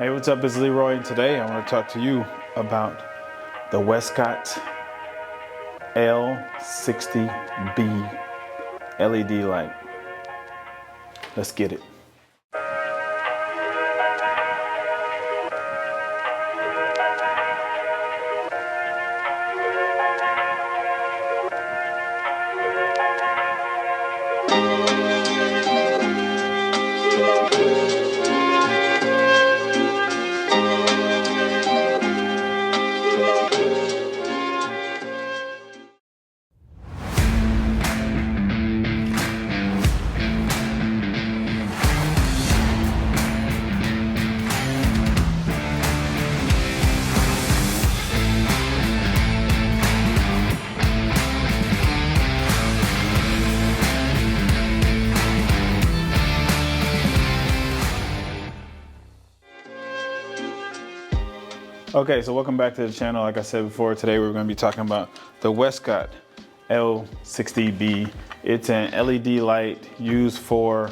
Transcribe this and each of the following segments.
Hey, what's up? It's Leroy, and today I want to talk to you about the Westcott L60B LED light. Let's get it. Okay, so welcome back to the channel. Like I said before, today we're going to be talking about the Westcott L60 B. It's an LED light used for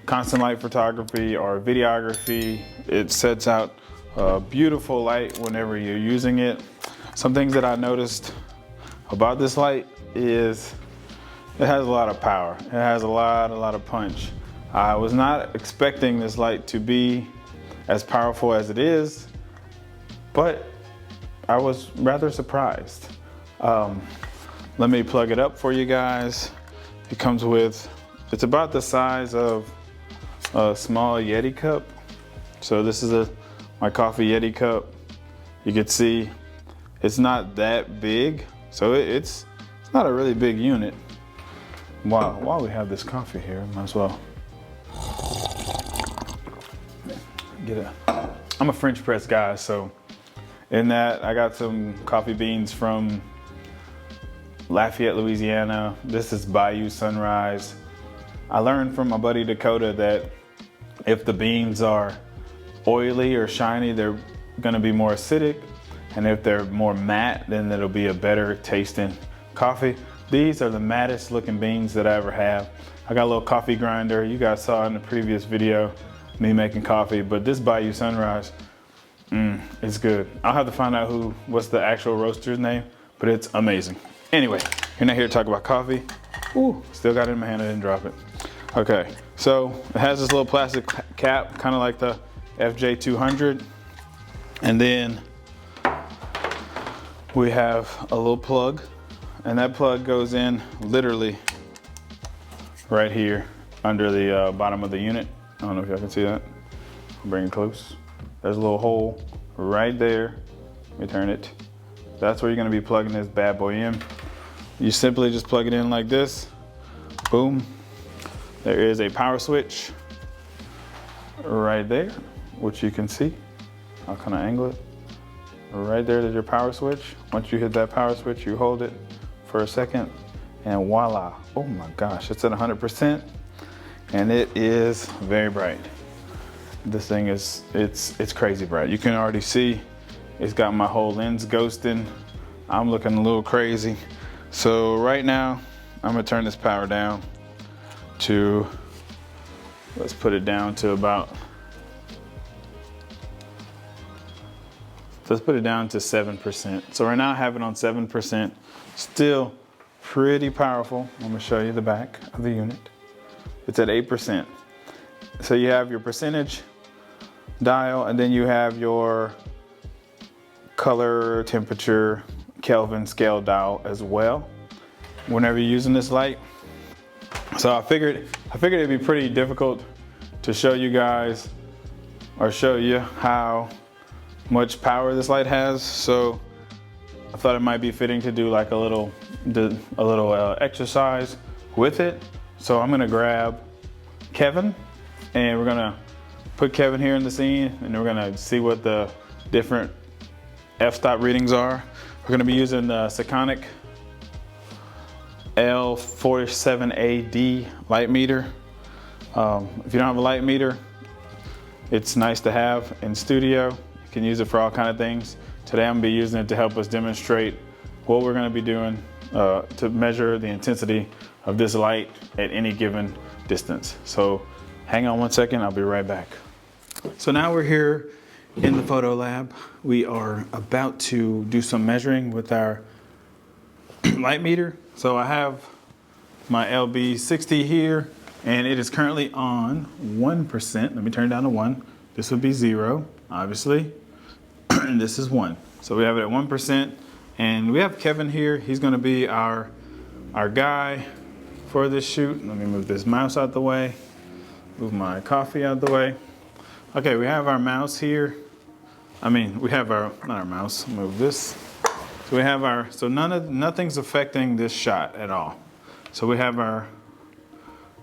constant light photography or videography. It sets out a beautiful light whenever you're using it. Some things that I noticed about this light is it has a lot of power. It has a lot of punch. I was not expecting this light to be as powerful as it is, but I was rather surprised. Let me plug it up for you guys. It comes with, it's about the size of a small Yeti cup. So this is my coffee Yeti cup. You can see it's not that big. So it's not a really big unit. While we have this coffee here, might as well I'm a French press guy, so in that, I got some coffee beans from Lafayette, Louisiana. This is Bayou Sunrise. I learned from my buddy Dakota that if the beans are oily or shiny, they're gonna be more acidic. And if they're more matte, then it'll be a better tasting coffee. These are the mattest looking beans that I ever have. I got a little coffee grinder. You guys saw in the previous video, me making coffee, but this Bayou Sunrise, it's good. I'll have to find out what's the actual roaster's name, but it's amazing. Anyway, you're not here to talk about coffee. Ooh, still got it in my hand, I didn't drop it. Okay, so it has this little plastic cap, kind of like the FJ 200. And then we have a little plug, and that plug goes in literally right here under the bottom of the unit. I don't know if y'all can see that. I'll bring it close. There's a little hole right there. Let me turn it. That's where you're gonna be plugging this bad boy in. You simply just plug it in like this. Boom. There is a power switch right there, which you can see. I'll kind of angle it. Right there's your power switch. Once you hit that power switch, you hold it for a second, and voila. Oh my gosh, it's at 100%, and it is very bright. This thing is, it's crazy bright. You can already see it's got my whole lens ghosting. I'm looking a little crazy. So right now, I'm gonna turn this power down to, let's put it down to about, let's put it down to 7%. So right now I have it on 7%. Still pretty powerful. I'm gonna show you the back of the unit. It's at 8%. So you have your percentage dial, and then you have your color, temperature, Kelvin scale dial as well whenever you're using this light. So I figured it'd be pretty difficult to show you guys or show you how much power this light has. So I thought it might be fitting to do like a little exercise with it. So I'm gonna grab Kevin, and we're gonna put Kevin here in the scene, and we're gonna see what the different f-stop readings are. We're gonna be using the Sekonic L47AD light meter. If you don't have a light meter, it's nice to have in studio. You can use it for all kinds of things. Today I'm gonna be using it to help us demonstrate what we're gonna be doing to measure the intensity of this light at any given distance. So hang on one second, I'll be right back. So now we're here in the photo lab. We are about to do some measuring with our light meter. So I have my LB60 here, and it is currently on 1%. Let me turn it down to 1. This would be 0, obviously, and this is 1. So we have it at 1%, and we have Kevin here. He's gonna be our guy for this shoot. Let me move this mouse out the way, move my coffee out the way. Okay, we have our mouse here. We have our, not our mouse, move this. So we have our, so nothing's affecting this shot at all. So we have our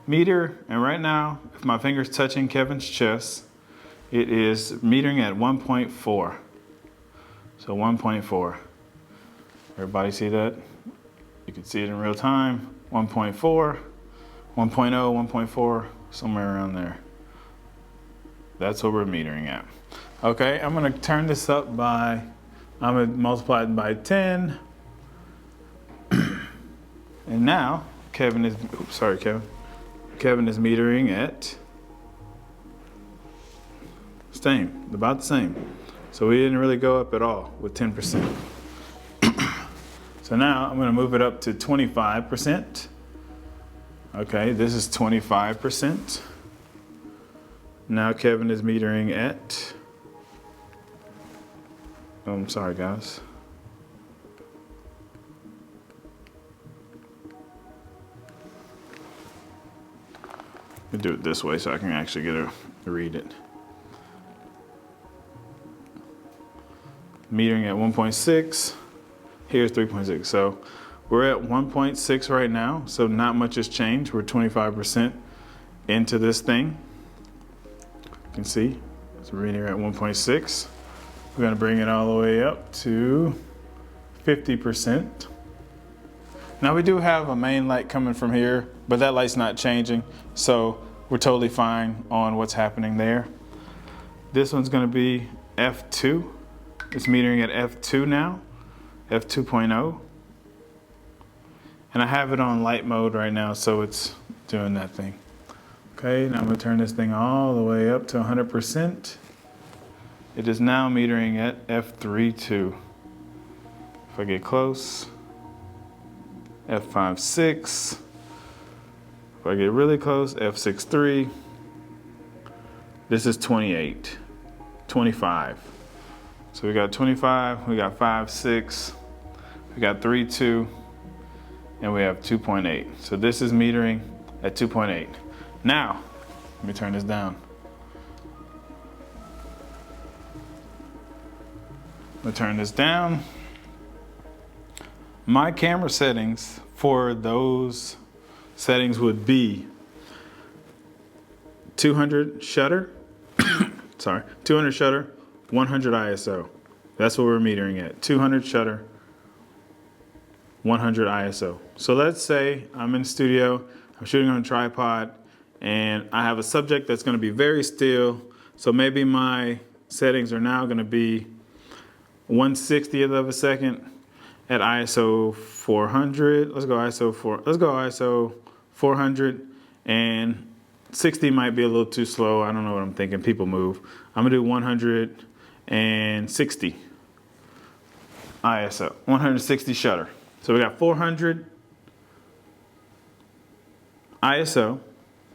meter, and right now, if my finger's touching Kevin's chest, it is metering at 1.4. So 1.4. Everybody see that? You can see it in real time. 1.4, 1.0, 1.4, somewhere around there. That's what we're metering at. Okay, I'm gonna turn this up by, I'm gonna multiply it by 10. And now, Kevin is, oops, sorry, Kevin. Kevin is metering at, same, about the same. So we didn't really go up at all with 10%. So now I'm gonna move it up to 25%. Okay, this is 25%. Now Kevin is metering at, oh, I'm sorry guys. Let me do it this way so I can actually get to read it. Metering at 1.6, here's 3.6. So we're at 1.6 right now, so not much has changed. We're 25% into this thing. You can see, so we're reading at 1.6. We're gonna bring it all the way up to 50%. Now we do have a main light coming from here, but that light's not changing, so we're totally fine on what's happening there. This one's gonna be F2. It's metering at F2 now, F2.0. And I have it on light mode right now, so it's doing that thing. Okay, now I'm gonna turn this thing all the way up to 100%. It is now metering at F3.2. If I get close, F5.6. If I get really close, F6.3. This is 28, 25. So we got 25, we got 5.6, we got 3.2, and we have 2.8. So this is metering at 2.8. Now, let me turn this down. I'm gonna turn this down. My camera settings for those settings would be 200 shutter, sorry, 200 shutter, 100 ISO. That's what we're metering at, 200 shutter, 100 ISO. So let's say I'm in the studio, I'm shooting on a tripod, and I have a subject that's gonna be very still. So maybe my settings are now gonna be 1/60th of a second at ISO 400. Let's go ISO 400, and 60 might be a little too slow. I don't know what I'm thinking, people move. I'm gonna do 160 ISO, 160 shutter. So we got 400 ISO,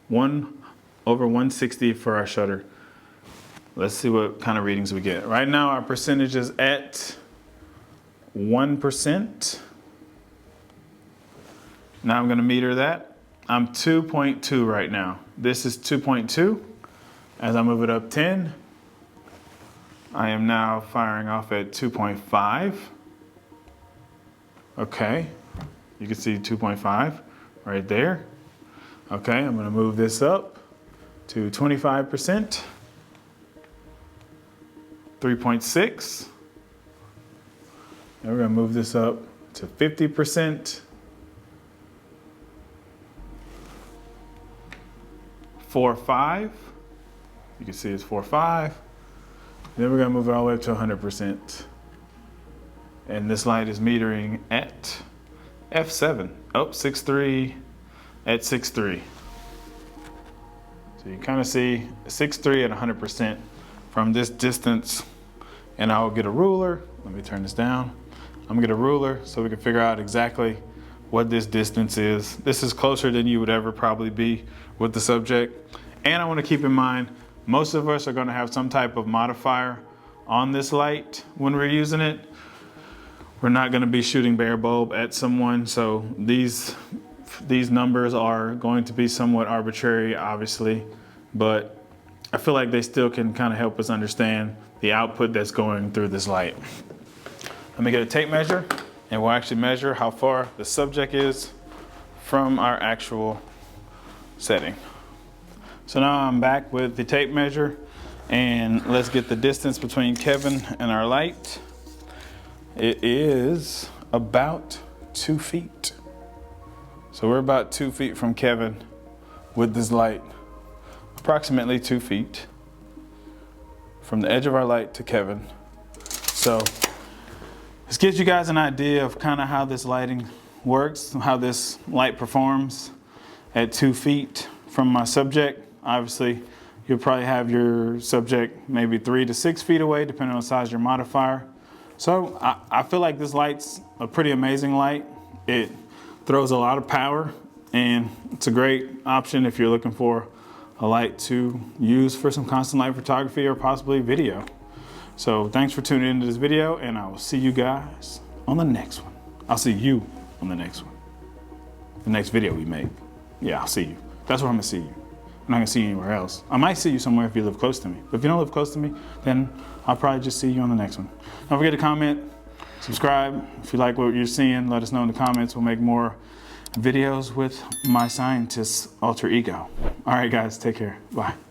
1/160 for our shutter. Let's see what kind of readings we get. Right now our percentage is at 1%. Now I'm gonna meter that. I'm 2.2 right now. This is 2.2. As I move it up 10, I am now firing off at 2.5. Okay, you can see 2.5 right there. Okay, I'm gonna move this up to 25%, 3.6. And we're gonna move this up to 50%, 4.5. You can see it's 4.5. Then we're gonna move it all the way up to 100%. And this light is metering at F7, 6.3 at 6.3. So you kind of see 6.3 at 100%. from this distance, and I will get a ruler. Let me turn this down. I'm gonna get a ruler so we can figure out exactly what this distance is. This is closer than you would ever probably be with the subject. And I wanna keep in mind, most of us are gonna have some type of modifier on this light when we're using it. We're not gonna be shooting bare bulb at someone, so these numbers are going to be somewhat arbitrary, obviously, but I feel like they still can kind of help us understand the output that's going through this light. Let me get a tape measure, and we'll actually measure how far the subject is from our actual setting. So now I'm back with the tape measure, and let's get the distance between Kevin and our light. It is about 2 feet. So we're about 2 feet from Kevin with this light, approximately 2 feet from the edge of our light to Kevin. So this gives you guys an idea of kind of how this lighting works, how this light performs at 2 feet from my subject. Obviously, you'll probably have your subject maybe 3 to 6 feet away, depending on the size of your modifier. So I feel like this light's a pretty amazing light. It throws a lot of power, and it's a great option if you're looking for a light to use for some constant light photography or possibly video. So thanks for tuning into this video, and I will see you guys on the next one. I'll see you on the next one. The next video we make. Yeah, I'll see you. That's where I'm gonna see you. I'm not gonna see you anywhere else. I might see you somewhere if you live close to me. But if you don't live close to me, then I'll probably just see you on the next one. Don't forget to comment, subscribe. If you like what you're seeing, let us know in the comments. We'll make more videos with my scientist's alter ego. All right, guys, take care. Bye.